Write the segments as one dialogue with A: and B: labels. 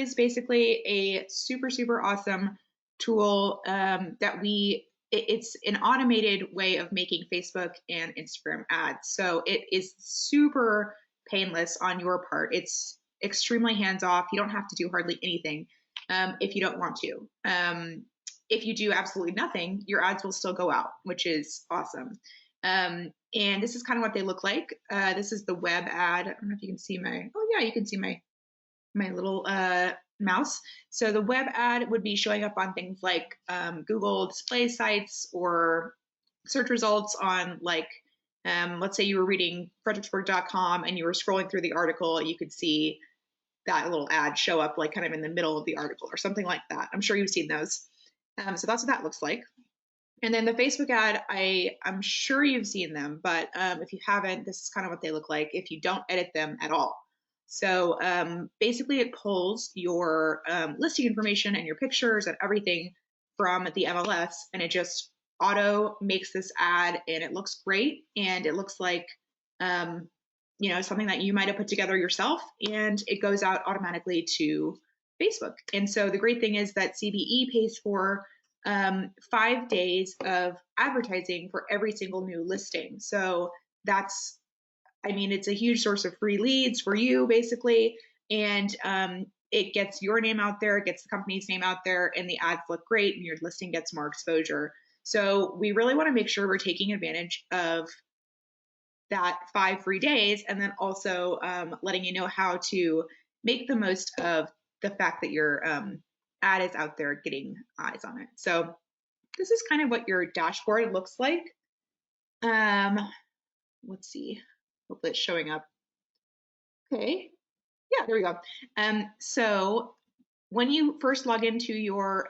A: is basically a super, super awesome tool it's an automated way of making Facebook and Instagram ads. So it is super painless on your part. It's extremely hands off. You don't have to do hardly anything if you don't want to. If you do absolutely nothing, your ads will still go out, which is awesome. And this is kind of what they look like. This is the web ad. I don't know if you can see oh yeah, you can see my little mouse. So the web ad would be showing up on things like Google display sites or search results on like, let's say you were reading fredericksburg.com and you were scrolling through the article, you could see that little ad show up like kind of in the middle of the article or something like that. I'm sure you've seen those. So that's what that looks like. And then the Facebook ad, I'm sure you've seen them, but if you haven't, this is kind of what they look like if you don't edit them at all. So basically it pulls your listing information and your pictures and everything from the MLS, and it just auto makes this ad, and it looks great. And it looks like, something that you might have put together yourself, and it goes out automatically to Facebook. And so the great thing is that CBE pays for 5 days of advertising for every single new listing. So it's a huge source of free leads for you basically. And it gets your name out there, it gets the company's name out there, and the ads look great and your listing gets more exposure. So we really want to make sure we're taking advantage of that 5 free days, and then also letting you know how to make the most of the fact that your ad is out there getting eyes on it. So this is kind of what your dashboard looks like. Let's see. Hopefully it's showing up. Okay. Yeah, there we go. So when you first log into your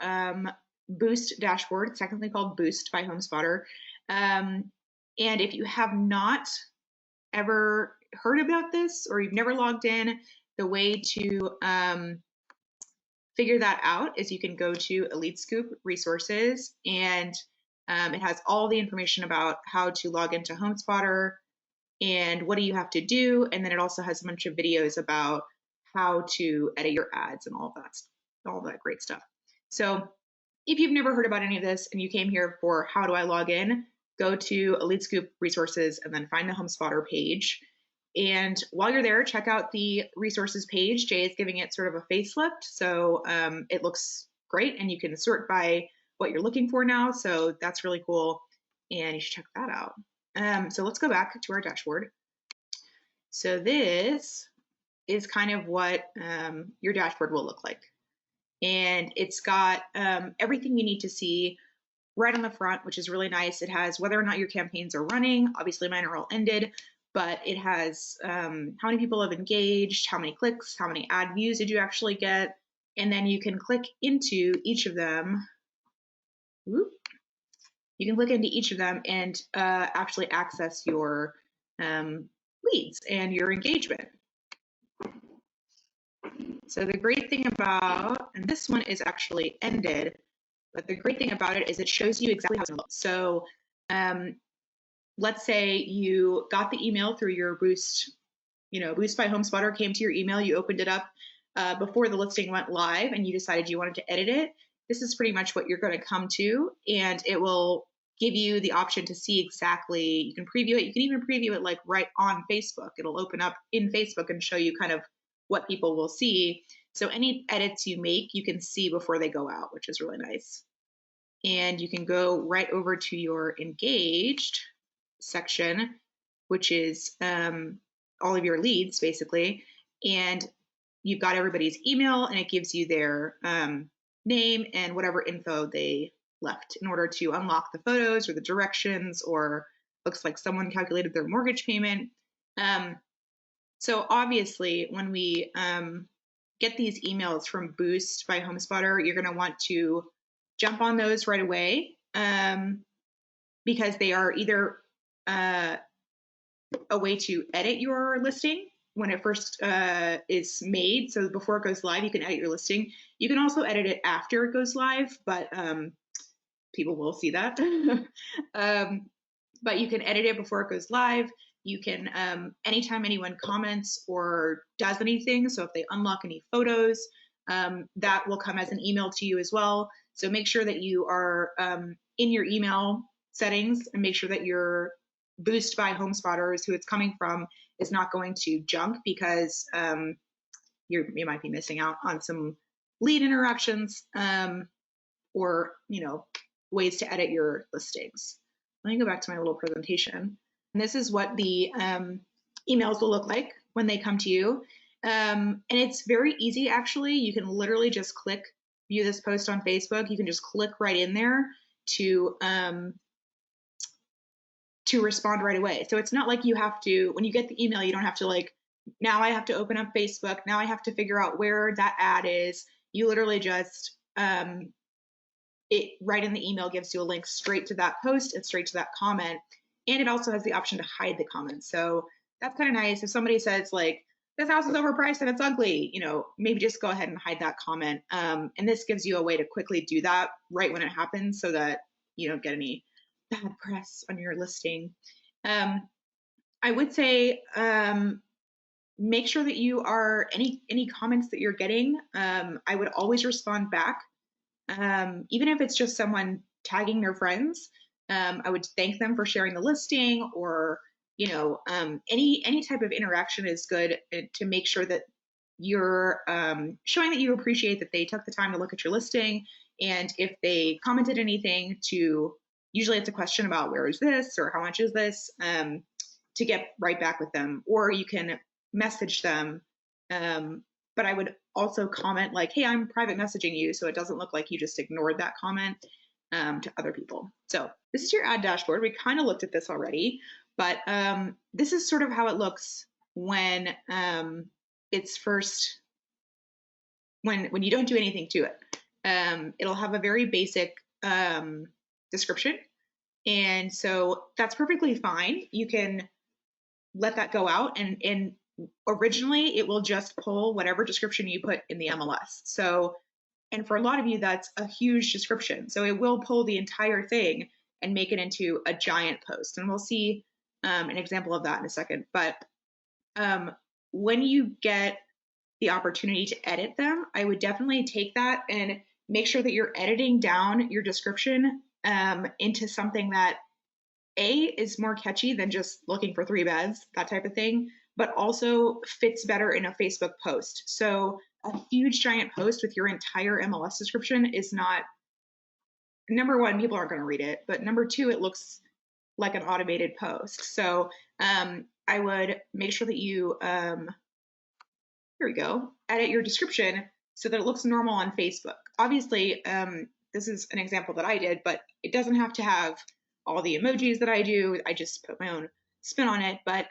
A: Boost dashboard, it's technically called Boost by Homespotter. And if you have not ever heard about this or you've never logged in, the way to figure that out is you can go to Elite Scoop Resources, and it has all the information about how to log into Homespotter and what do you have to do. And then it also has a bunch of videos about how to edit your ads and all that great stuff. So if you've never heard about any of this and you came here for how do I log in, go to Elite Scoop Resources and then find the Homespotter page. And while you're there, check out the resources page. Jay is giving it sort of a facelift, so it looks great, and you can sort by what you're looking for now. So that's really cool, and you should check that out. So let's go back to our dashboard. So this is kind of what your dashboard will look like. And it's got everything you need to see right on the front, which is really nice. It has whether or not your campaigns are running. Obviously mine are all ended, but it has how many people have engaged, how many clicks, how many ad views did you actually get, and then you can click into each of them. You can click into each of them and actually access your leads and your engagement. So the great thing about, and this one is actually ended, but the great thing about it is it shows you exactly how it's going to look. So let's say you got the email through your Boost, Boost by Homespotter came to your email, you opened it up before the listing went live and you decided you wanted to edit it. This is pretty much what you're going to come to, and it will give you the option to see exactly, you can preview it. You can even preview it like right on Facebook. It'll open up in Facebook and show you kind of what people will see. So any edits you make, you can see before they go out, which is really nice. And you can go right over to your engaged section, which is all of your leads basically. And you've got everybody's email, and it gives you their name and whatever info they left in order to unlock the photos or the directions, or looks like someone calculated their mortgage payment. So obviously when we get these emails from Boost by Homespotter, you're going to want to jump on those right away because they are either a way to edit your listing when it first is made. So before it goes live, you can edit your listing. You can also edit it after it goes live, but people will see that. But you can edit it before it goes live. You can, anytime anyone comments or does anything, so if they unlock any photos, that will come as an email to you as well. So make sure that you are in your email settings and make sure that your boost by Homespotters, who it's coming from, is not going to junk, because you might be missing out on some lead interactions, or ways to edit your listings. Let me go back to my little presentation. And this is what the emails will look like when they come to you. And it's very easy, actually. You can literally just click view this post on Facebook. You can just click right in there to respond right away. So it's not like you have to, when you get the email, you don't have to now I have to open up Facebook. Now I have to figure out where that ad is. You literally just, it right in the email gives you a link straight to that post and straight to that comment. And it also has the option to hide the comments. So that's kind of nice. If somebody says this house is overpriced and it's ugly, maybe just go ahead and hide that comment. And this gives you a way to quickly do that right when it happens, so that you don't get any bad press on your listing. I would say make sure that you are any comments that you're getting. I would always respond back, even if it's just someone tagging their friends. I would thank them for sharing the listing, or any type of interaction is good to make sure that you're showing that you appreciate that they took the time to look at your listing. And if they commented anything, usually it's a question about where is this or how much is this, to get right back with them. Or you can message them, but I would also comment hey, I'm private messaging you, so it doesn't look like you just ignored that comment, to other people. So this is your ad dashboard. We kind of looked at this already, but this is sort of how it looks when it's first, when you don't do anything to it. It'll have a very basic description, and so that's perfectly fine. You can let that go out, and originally it will just pull whatever description you put in the MLS. So, and for a lot of you, that's a huge description. So it will pull the entire thing and make it into a giant post. And we'll see an example of that in a second. But when you get the opportunity to edit them, I would definitely take that and make sure that you're editing down your description into something that is more catchy than just looking for 3 beds, that type of thing, but also fits better in a Facebook post. So a huge giant post with your entire MLS description is not, number one, people aren't going to read it, but number two, it looks like an automated post. So I would make sure that you, here we go, edit your description so that it looks normal on Facebook. Obviously, this is an example that I did, but it doesn't have to have all the emojis that I do. I just put my own spin on it, but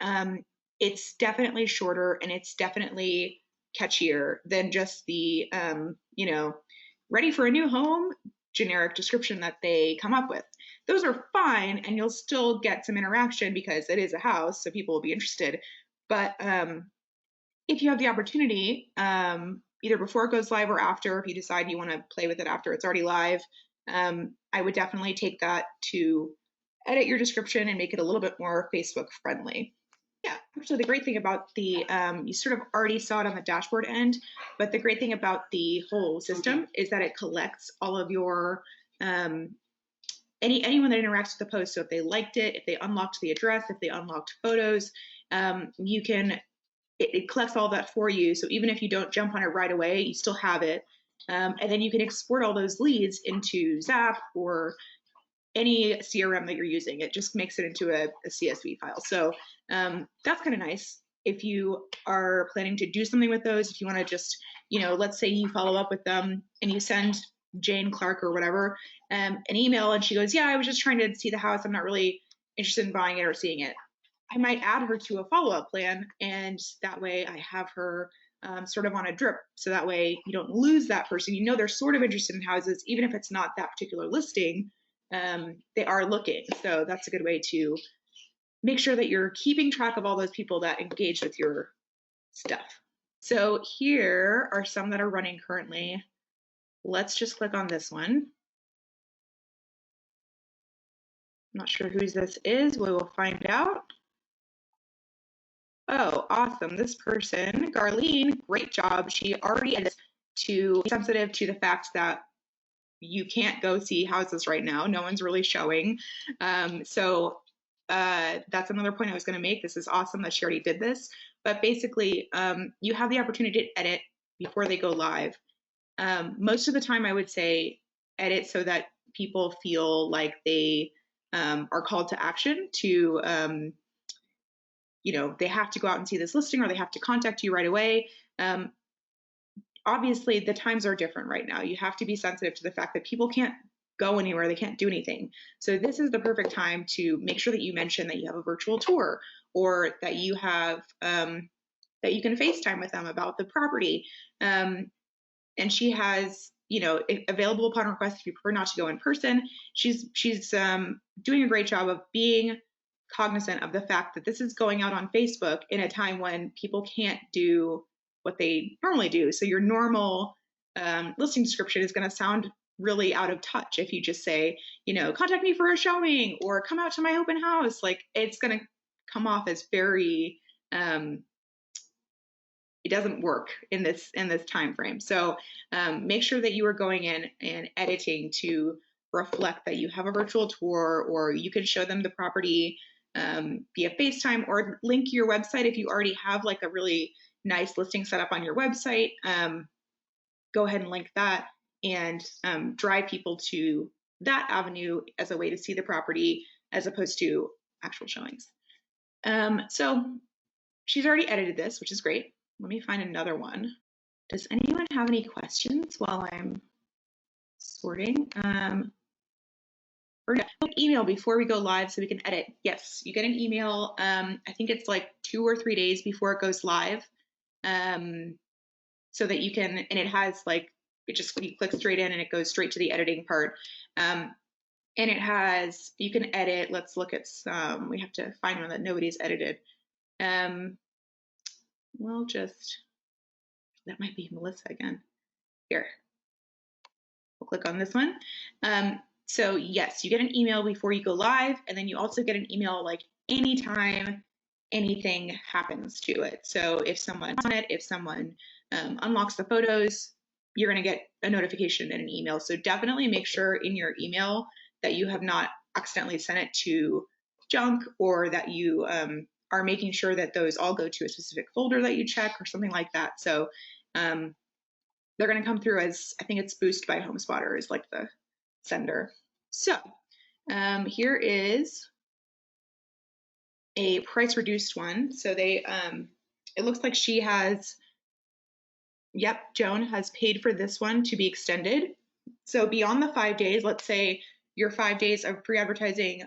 A: it's definitely shorter and it's definitely catchier than just the, ready for a new home generic description that they come up with. Those are fine, and you'll still get some interaction because it is a house, so people will be interested. But if you have the opportunity, either before it goes live or after, if you decide you want to play with it after it's already live, I would definitely take that to edit your description and make it a little bit more Facebook friendly. Yeah, actually the great thing about the, you sort of already saw it on the dashboard end, but the great thing about the whole system is that it collects all of your, anyone that interacts with the post. So if they liked it, if they unlocked the address, if they unlocked photos, you can, it collects all that for you. So even if you don't jump on it right away, you still have it. And then you can export all those leads into Zap or any CRM that you're using. It just makes it into a CSV file. So that's kind of nice. If you are planning to do something with those, if you want to just, let's say you follow up with them and you send Jane Clark or whatever an email, and she goes, yeah, I was just trying to see the house. I'm not really interested in buying it or seeing it. I might add her to a follow-up plan, and that way I have her sort of on a drip. So that way you don't lose that person. They're sort of interested in houses, even if it's not that particular listing. They are looking. So that's a good way to make sure that you're keeping track of all those people that engage with your stuff. So here are some that are running currently. Let's just click on this one. I'm not sure whose this is. We will find out. Oh, awesome. This person, Garlene, great job. She already edited this. to be sensitive to the fact that you can't go see houses right now. No one's really showing. That's another point I was going to make. This is awesome that she already did this. But basically, you have the opportunity to edit before they go live. Most of the time, I would say edit so that people feel like they are called to action to, they have to go out and see this listing or they have to contact you right away. Obviously, the times are different right now. You have to be sensitive to the fact that people can't go anywhere, they can't do anything. So this is the perfect time to make sure that you mention that you have a virtual tour, or that you have that you can FaceTime with them about the property. And she has, available upon request if you prefer not to go in person. She's doing a great job of being cognizant of the fact that this is going out on Facebook in a time when people can't do what they normally do. So your normal listing description is going to sound really out of touch if you just say, contact me for a showing or come out to my open house. Like, it's going to come off as very it doesn't work in this time frame. So make sure that you are going in and editing to reflect that you have a virtual tour, or you can show them the property via FaceTime, or link your website if you already have like a really nice listing set up on your website. Go ahead and link that and drive people to that avenue as a way to see the property as opposed to actual showings. So she's already edited this, which is great. Let me find another one. Does anyone have any questions while I'm sorting? Or email before we go live so we can edit. Yes, you get an email. I think it's like 2 or 3 days before it goes live. So that you can, and it has like, you click straight in and it goes straight to the editing part. And it has, you can edit, let's look at some, we have to find one that nobody's edited. We'll just, that might be Melissa again. Here, we'll click on this one. So yes, you get an email before you go live, and then you also get an email like anytime anything happens to it. So if someone's on it, if someone unlocks the photos, you're going to get a notification in an email. So definitely make sure in your email that you have not accidentally sent it to junk, or that you are making sure that those all go to a specific folder that you check or something like that. So they're going to come through as, I think it's Boost by Homespotter is like the sender. So here is a price reduced one. So they, it looks like she has, Joan has paid for this one to be extended. So beyond the 5 days, let's say your 5 days of free advertising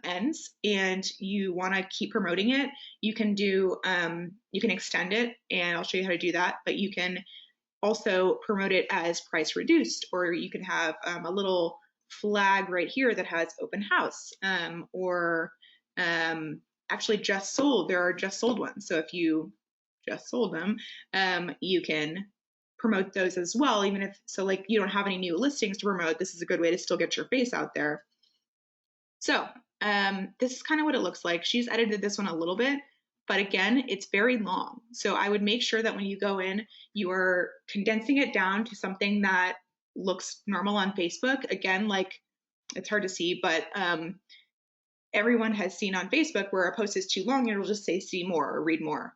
A: ends and you want to keep promoting it, you can do, you can extend it, and I'll show you how to do that, but you can also promote it as price reduced, or you can have a little flag right here that has open house, or actually just sold. There are just sold ones. So if you just sold them, you can promote those as well, even if, so like you don't have any new listings to promote, this is a good way to still get your face out there. So this is kind of what it looks like. She's edited this one a little bit, but again, it's very long. So I would make sure that when you go in, you are condensing it down to something that looks normal on Facebook. Again, like, it's hard to see, but everyone has seen on Facebook where a post is too long, it'll just say see more or read more.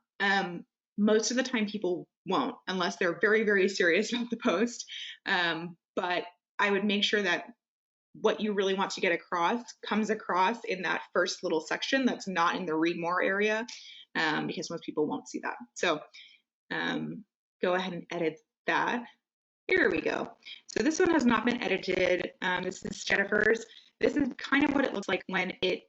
A: Most of the time people won't, unless they're very, very serious about the post. But I would make sure that what you really want to get across comes across in that first little section that's not in the read more area, because most people won't see that. So go ahead and edit that. Here we go. So this one has not been edited. This is Jennifer's. This is kind of what it looks like when it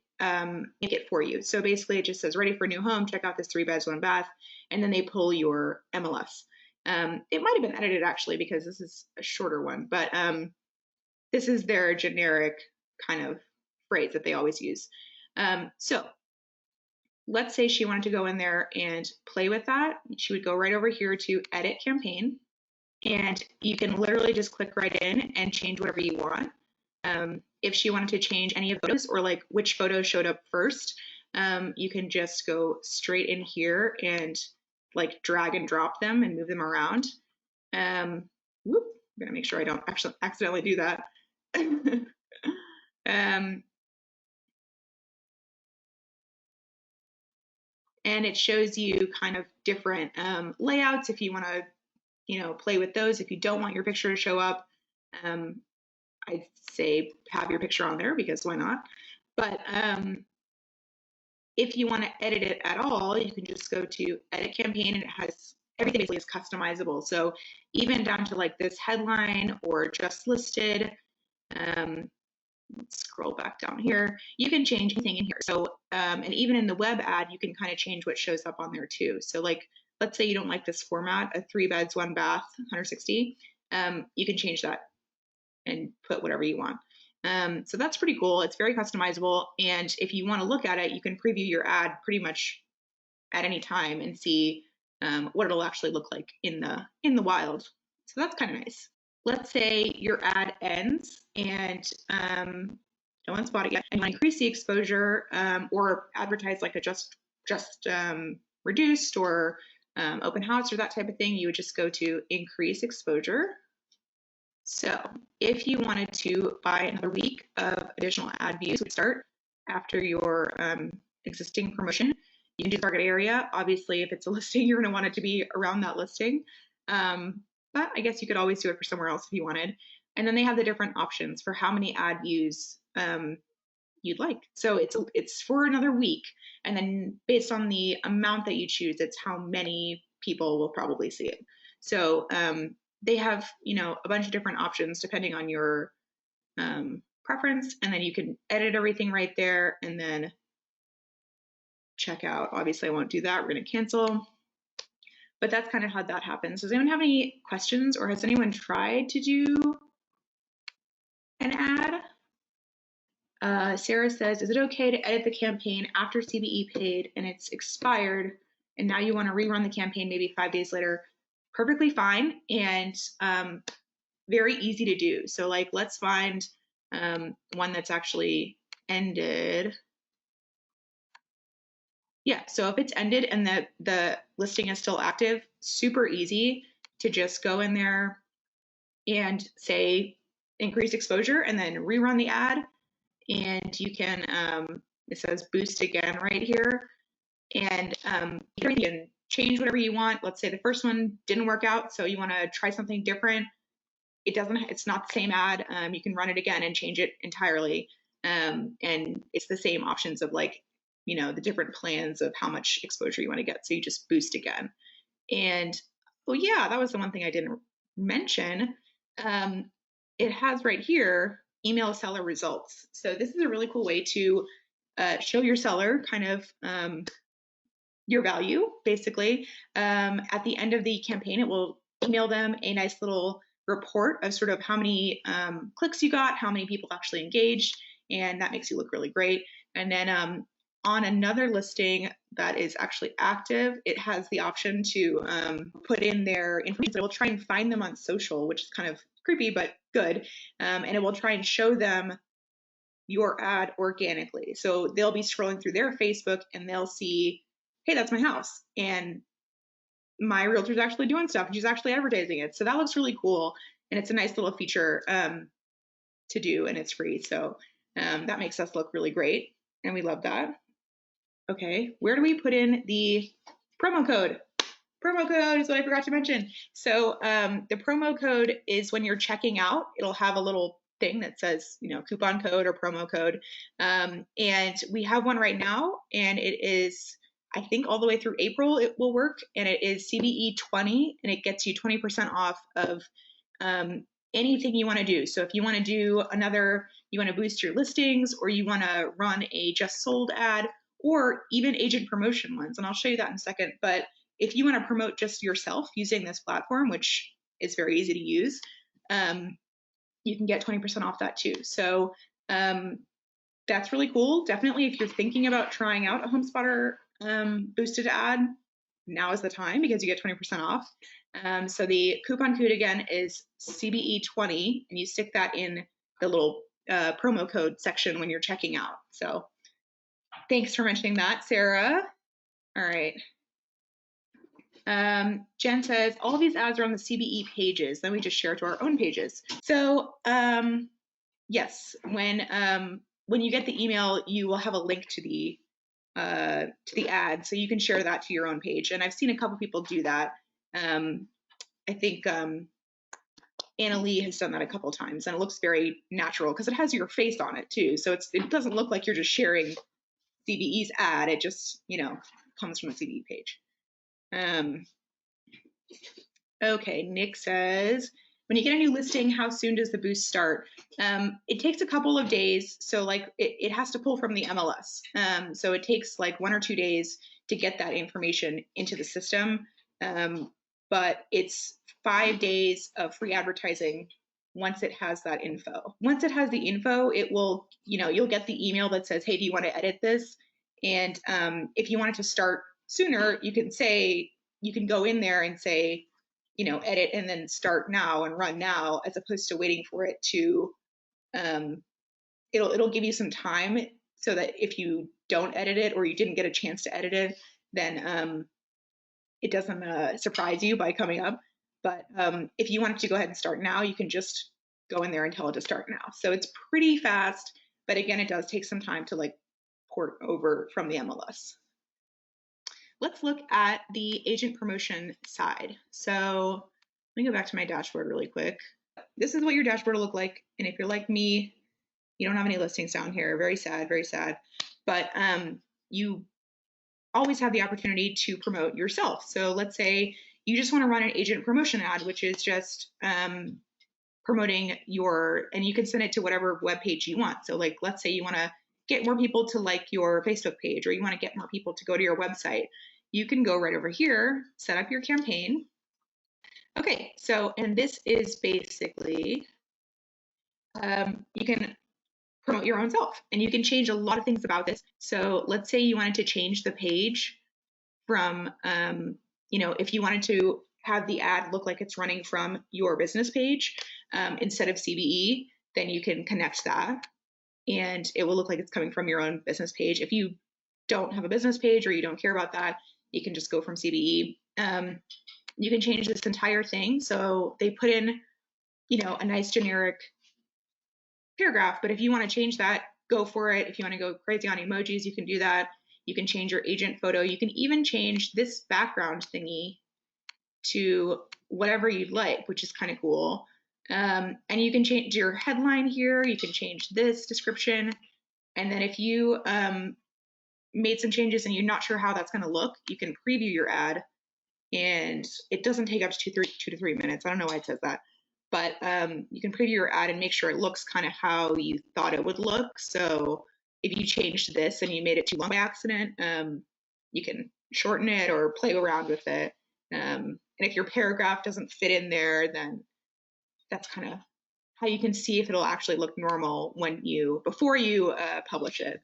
A: make it for you. So basically it just says ready for new home, check out this 3 beds, 1 bath, and then they pull your MLS. It might have been edited actually, because this is a shorter one, but this is their generic kind of phrase that they always use. So let's say she wanted to go in there and play with that. She would go right over here to edit campaign, and you can literally just click right in and change whatever you want. If she wanted to change any of those, or like which photos showed up first, you can just go straight in here and like drag and drop them and move them around. whoop, I'm gonna make sure I don't actually accidentally do that. um, and it shows you kind of different layouts if you want to, you know, play with those. If you don't want your picture to show up, I'd say have your picture on there because why not? But if you want to edit it at all, you can just go to edit campaign, and it has everything basically is customizable. So even down to like this headline or just listed, let's scroll back down here. You can change anything in here. So, and even in the web ad, you can kind of change what shows up on there too. So like, let's say you don't like this format, a 3 beds, 1 bath, 160, you can change that and put whatever you want. So that's pretty cool. It's very customizable. And if you want to look at it, you can preview your ad pretty much at any time and see what it'll actually look like in the wild. So that's kind of nice. Let's say your ad ends and no one's bought it yet, and you want to increase the exposure or advertise like a just reduced or open house or that type of thing, you would just go to increase exposure. So if you wanted to buy another week of additional ad views, would start after your existing promotion. You can do target area. Obviously, if it's a listing, you're going to want it to be around that listing. But I guess you could always do it for somewhere else if you wanted. And then they have the different options for how many ad views you'd like. So it's for another week. And then based on the amount that you choose, it's how many people will probably see it. So they have, you know, a bunch of different options depending on your preference. And then you can edit everything right there and then check out. Obviously, I won't do that. We're going to cancel. But that's kind of how that happens. Does anyone have any questions, or has anyone tried to do an ad? Sarah says, is it okay to edit the campaign after CBE paid and it's expired and now you want to rerun the campaign maybe 5 days later? Perfectly fine and very easy to do. So like, let's find one that's actually ended. Yeah, so if it's ended and the listing is still active, super easy to just go in there and say increase exposure and then rerun the ad. And you can, it says boost again right here. And you can change whatever you want. Let's say the first one didn't work out, so you want to try something different. It's not the same ad. You can run it again and change it entirely. And it's the same options of like, you know, the different plans of how much exposure you want to get. So you just boost again. And well, yeah, that was the one thing I didn't mention. It has right here, email seller results. So this is a really cool way to show your seller kind of your value, basically. At the end of the campaign, it will email them a nice little report of sort of how many clicks you got, how many people actually engaged, and that makes you look really great. And then on another listing that is actually active, it has the option to put in their information. So it will try and find them on social, which is kind of creepy, but good. And it will try and show them your ad organically. So they'll be scrolling through their Facebook and they'll see, hey, that's my house. And my realtor's actually doing stuff and she's actually advertising it. So that looks really cool. And it's a nice little feature to do, and it's free. So that makes us look really great. And we love that. Okay, where do we put in the promo code? Promo code is what I forgot to mention. So the promo code is when you're checking out, it'll have a little thing that says, you know, coupon code or promo code. And we have one right now, and it is, I think all the way through April it will work, and it is CBE20, and it gets you 20% off of anything you want to do. So if you want to do you want to boost your listings, or you want to run a just sold ad, or even agent promotion ones, and I'll show you that in a second. But if you want to promote just yourself using this platform, which is very easy to use, you can get 20% off that too. So that's really cool. Definitely, if you're thinking about trying out a Homespotter boosted ad, now is the time because you get 20% off. So the coupon code again is CBE20, and you stick that in the little promo code section when you're checking out. So thanks for mentioning that, Sarah. All right. Jen says, all of these ads are on the CBE pages. Then we just share to our own pages. So yes, when you get the email, you will have a link to the ad, so you can share that to your own page. And I've seen a couple people do that. I think Anna Lee has done that a couple times, and it looks very natural because it has your face on it too. So it doesn't look like you're just sharing CBE's ad. It just, comes from the CBE page. Okay, Nick says, when you get a new listing, how soon does the boost start? It takes a couple of days. So like it has to pull from the MLS. So it takes like 1 or 2 days to get that information into the system. But it's 5 days of free advertising once it has that info. Once it has the info, it will, you'll get the email that says, hey, do you want to edit this? And if you want it to start sooner, you can go in there and say, edit and then start now and run now, as opposed to waiting for it to, it'll give you some time so that if you don't edit it or you didn't get a chance to edit it, then it doesn't surprise you by coming up. But if you wanted to go ahead and start now, you can just go in there and tell it to start now. So it's pretty fast, but again, it does take some time to like port over from the MLS. Let's look at the agent promotion side. So let me go back to my dashboard really quick. This is what your dashboard will look like. And if you're like me, you don't have any listings down here. Very sad, very sad. But you always have the opportunity to promote yourself. So let's say you just want to run an agent promotion ad, which is just promoting and you can send it to whatever web page you want. So like, let's say you want to get more people to like your Facebook page, or you want to get more people to go to your website. You can go right over here, set up your campaign. Okay, so, and this is basically, you can promote your own self, and you can change a lot of things about this. So let's say you wanted to change the page from, if you wanted to have the ad look like it's running from your business page instead of CBE, then you can connect that and it will look like it's coming from your own business page. If you don't have a business page or you don't care about that, you can just go from CBE. You can change this entire thing. So they put in, a nice generic paragraph, but if you want to change that, go for it. If you want to go crazy on emojis, you can do that. You can change your agent photo. You can even change this background thingy to whatever you'd like, which is kind of cool. And you can change your headline here. You can change this description. And then if you made some changes and you're not sure how that's going to look, you can preview your ad. And it doesn't take up to 2 to 3 minutes. I don't know why it says that. But you can preview your ad and make sure it looks kind of how you thought it would look. So if you changed this and you made it too long by accident, you can shorten it or play around with it. And if your paragraph doesn't fit in there, then that's kind of how you can see if it'll actually look normal before you publish it.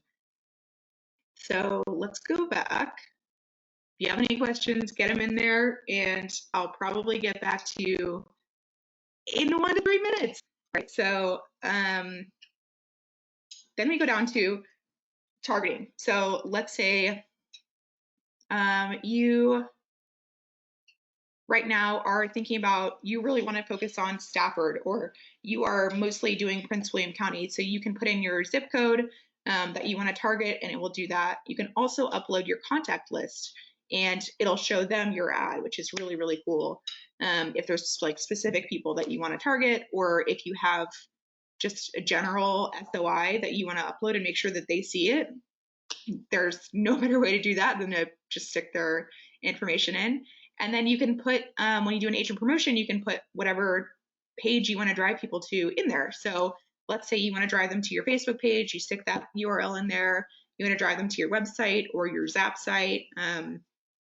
A: So let's go back. If you have any questions, get them in there, and I'll probably get back to you in 1 to 3 minutes. Right. So then we go down to targeting. So let's say you right now are thinking about, you really want to focus on Stafford, or you are mostly doing Prince William County. So you can put in your zip code that you want to target, and it will do that. You can also upload your contact list, and it'll show them your ad, which is really, really cool. If there's like specific people that you want to target, or if you have just a general SOI that you want to upload and make sure that they see it, there's no better way to do that than to just stick their information in. And then you can put, when you do an agent promotion, you can put whatever page you want to drive people to in there. So let's say you want to drive them to your Facebook page, you stick that URL in there. You want to drive them to your website or your Zap site.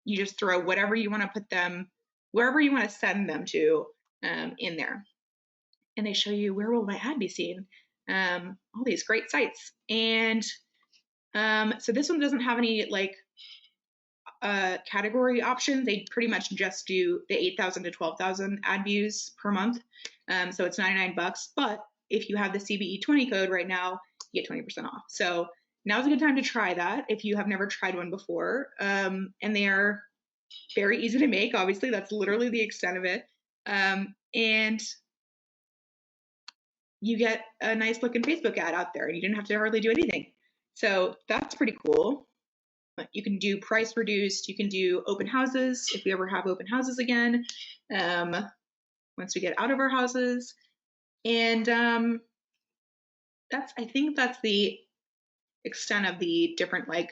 A: You just throw whatever you want to put them, wherever you want to send them to in there. And they show you, where will my ad be seen? All these great sites. And so this one doesn't have any like category options. They pretty much just do the 8,000 to 12,000 ad views per month. So it's $99, but if you have the CBE 20 code right now, you get 20% off. So now's a good time to try that if you have never tried one before. And they are very easy to make. Obviously, that's literally the extent of it. And you get a nice looking Facebook ad out there and you didn't have to hardly do anything. So that's pretty cool. You can do price reduced. You can do open houses if we ever have open houses again, once we get out of our houses. And I think that's the extent of the different like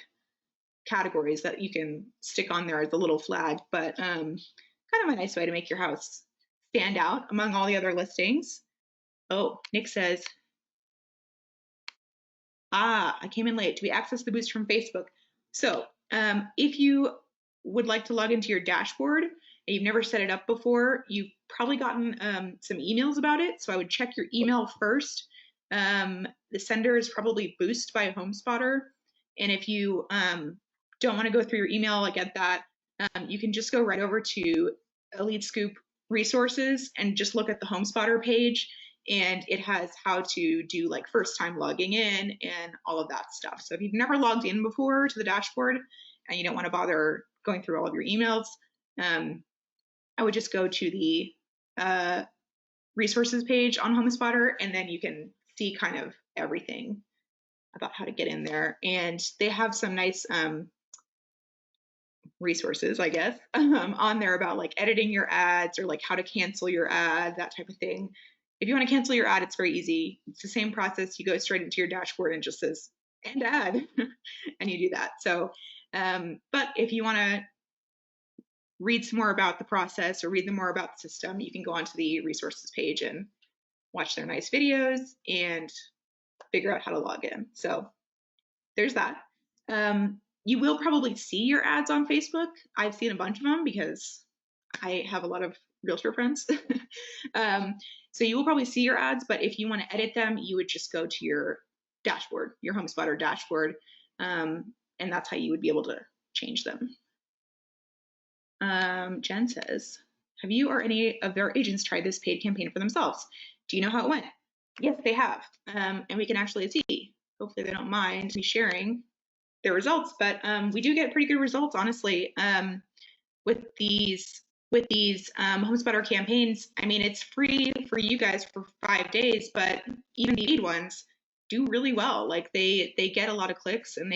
A: categories that you can stick on there as a little flag, but kind of a nice way to make your house stand out among all the other listings. Oh, Nick says, I came in late. Do we access the boost from Facebook? So if you would like to log into your dashboard and you've never set it up before, you've probably gotten some emails about it. So I would check your email first. The sender is probably Boost by Homespotter. And if you don't want to go through your email, I get that. You can just go right over to Elite Scoop resources and just look at the Homespotter page, and it has how to do like first time logging in and all of that stuff. So if you've never logged in before to the dashboard and you don't want to bother going through all of your emails, I would just go to the resources page on HomeSpotter, and then you can see kind of everything about how to get in there. And they have some nice resources, I guess, on there about like editing your ads or like how to cancel your ad, that type of thing. If you want to cancel your ad, it's very easy. It's the same process. You go straight into your dashboard and it just says end ad, and you do that. So, but if you want to read some more about the process or read more about the system, you can go onto the resources page and watch their nice videos and figure out how to log in. So there's that. You will probably see your ads on Facebook. I've seen a bunch of them because I have a lot of realtor friends. So you will probably see your ads, but if you want to edit them, you would just go to your dashboard, your HomeSpotter dashboard, and that's how you would be able to change them. Jen says, have you or any of their agents tried this paid campaign for themselves? Do you know how it went? Yes, they have. And we can actually see. Hopefully they don't mind me sharing their results, but we do get pretty good results, honestly, with these HomeSpotter campaigns. I mean, it's free for you guys for 5 days, but even the paid ones do really well. Like they get a lot of clicks, and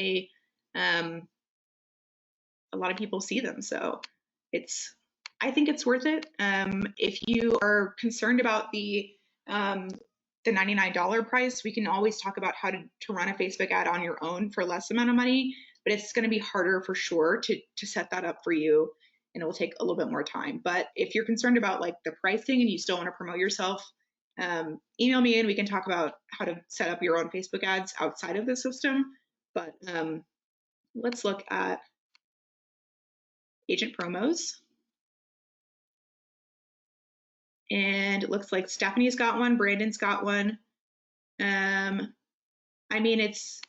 A: a lot of people see them. So I think it's worth it. If you are concerned about the $99 price, we can always talk about how to run a Facebook ad on your own for less amount of money, but it's going to be harder for sure to set that up for you, and it will take a little bit more time. But if you're concerned about like the pricing and you still want to promote yourself, email me and we can talk about how to set up your own Facebook ads outside of the system. But let's look at agent promos. And it looks like Stephanie's got one, Brandon's got one. I mean, it's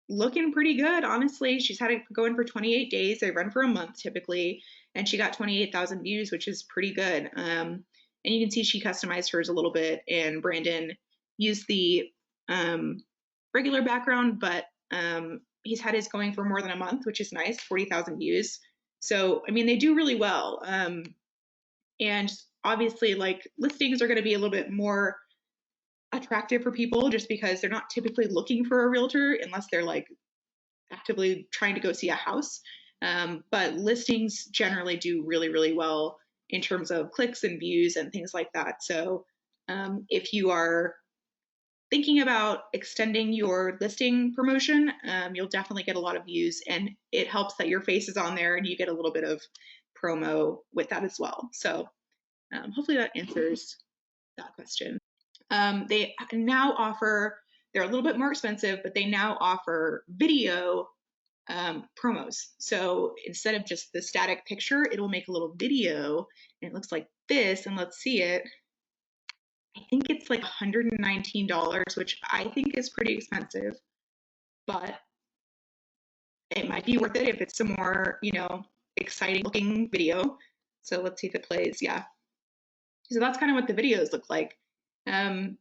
A: looking pretty good, honestly. She's had it going for 28 days. They run for a month typically, and she got 28,000 views, which is pretty good. And you can see she customized hers a little bit, and Brandon used the regular background, but he's had his going for more than a month, which is nice, 40,000 views. So, I mean, they do really well. And obviously, like, listings are going to be a little bit more attractive for people just because they're not typically looking for a realtor unless they're like actively trying to go see a house. But listings generally do really, really well in terms of clicks and views and things like that. So if you are thinking about extending your listing promotion, you'll definitely get a lot of views, and it helps that your face is on there and you get a little bit of promo with that as well. So hopefully that answers that question. They now offer, they're a little bit more expensive, but they now offer video promos. So instead of just the static picture, it will make a little video, and it looks like this. And let's see it. I think it's like $119, which I think is pretty expensive, but it might be worth it if it's some more, exciting looking video. So let's see if it plays. Yeah. So that's kind of what the videos look like. I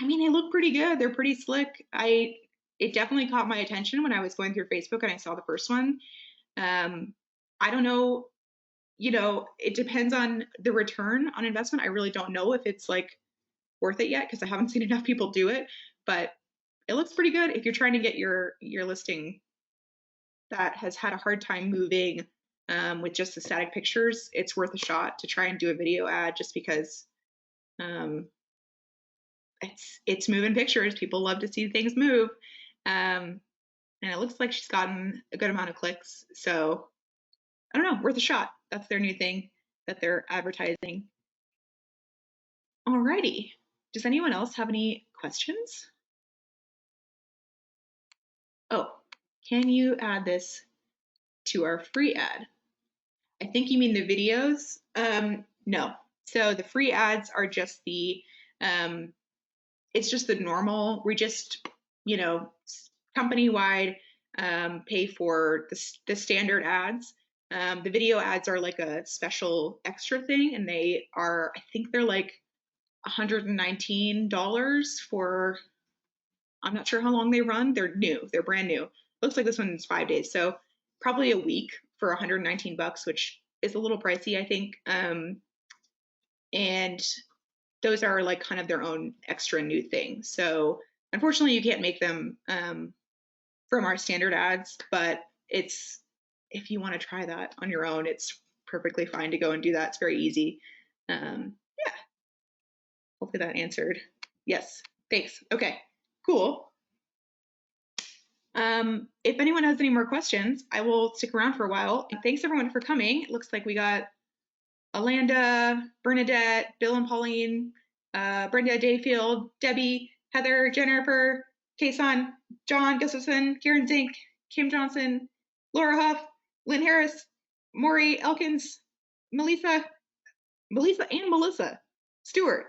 A: mean, they look pretty good. They're pretty slick. It definitely caught my attention when I was going through Facebook and I saw the first one. I don't know you know, it depends on the return on investment. I really don't know if it's like worth it yet because I haven't seen enough people do it, but it looks pretty good if you're trying to get your listing that has had a hard time moving with just the static pictures. It's worth a shot to try and do a video ad just because um, it's moving pictures. People love to see things move. And it looks like she's gotten a good amount of clicks. So I don't know, worth a shot. That's their new thing that they're advertising. Alrighty. Does anyone else have any questions? Oh, can you add this to our free ad? I think you mean the videos. No. So the free ads are just um, it's just the normal. We just, you know, company wide pay for the standard ads. The video ads are like a special extra thing, and they are, I think they're like $119 for, I'm not sure how long they run. They're new, they're brand new. Looks like this one's 5 days, so probably a week for 119 bucks, which is a little pricey, I think. And those are like kind of their own extra new thing. So unfortunately, you can't make them from our standard ads, but it's, if you want to try that on your own, it's perfectly fine to go and do that. It's very easy. Yeah, hopefully that answered. Yes, thanks. Okay, cool. If anyone has any more questions, I will stick around for a while. Thanks everyone for coming. It looks like we got Alanda, Bernadette, Bill and Pauline, Brenda Dayfield, Debbie, Heather, Jennifer, Kason, John Gustafson, Karen Zink, Kim Johnson, Laura Huff, Lynn Harris, Maury Elkins, Melissa, and Melissa Stewart,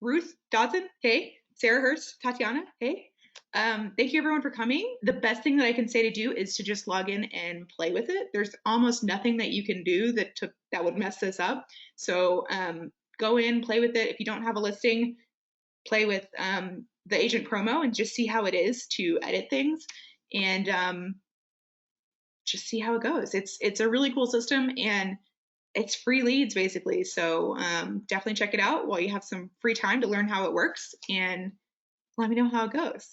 A: Ruth Dodson, hey, Sarah Hurst, Tatiana, hey. Thank you everyone for coming. The best thing that I can say to do is to just log in and play with it. There's almost nothing that you can do that would mess this up. So go in, play with it. If you don't have a listing, play with the agent promo and just see how it is to edit things, and just see how it goes. It's a really cool system, and it's free leads basically. So definitely check it out while you have some free time to learn how it works, and let me know how it goes.